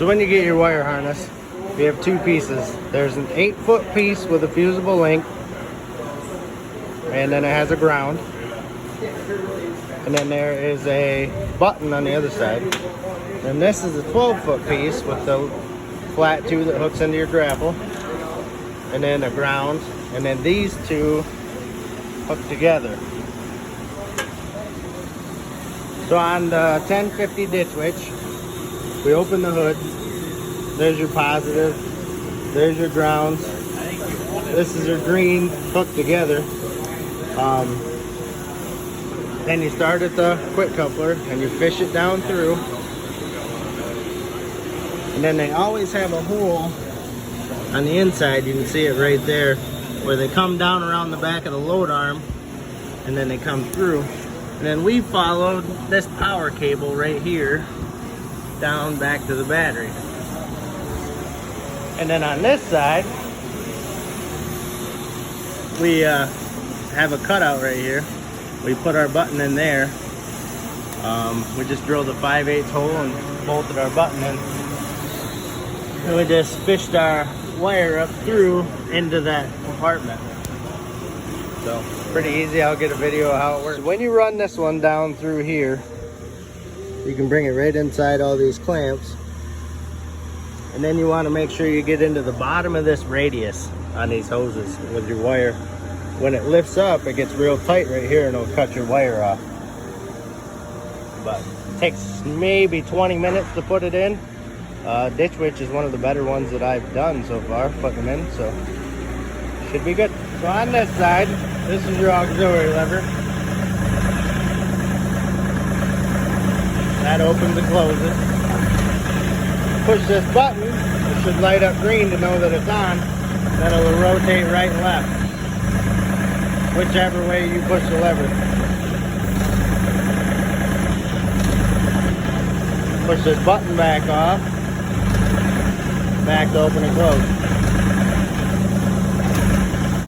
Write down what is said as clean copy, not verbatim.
So when you get your wire harness, you have two pieces. There's an 8-foot piece with a fusible link, and then it has a ground. And then there is a button on the other side. And this is a 12-foot piece with the flat tube that hooks into your grapple. And then a ground. And then these two hook together. So on the 1050 ditch witch, we open the hood. There's your positive. There's your grounds. This is your green hooked together. Then you start at the quick coupler and you fish it down through. And then they always have a hole on the inside. You can see it right there, where they come down around the back of the load arm and then they come through. And then we followed this power cable right here down back to the battery. And then on this side, we have a cutout right here. We put our button in there. We just drilled a 5/8 hole and bolted our button in. And we just fished our wire up through into that compartment. So pretty easy. I'll get a video of how it works. So when you run this one down through here, you can bring it right inside all these clamps. And then you want to make sure you get into the bottom of this radius on these hoses with your wire. When it lifts up, it gets real tight right here and it'll cut your wire off. But it takes maybe 20 minutes to put it in. Ditch witch is one of the better ones that I've done so far, putting them in, so should be good. So on this side, this is your auxiliary lever. That opens and closes. Push this button, it should light up green to know that it's on. Then it'll rotate right and left, whichever way you push the lever. Push this button back off, back to open and close.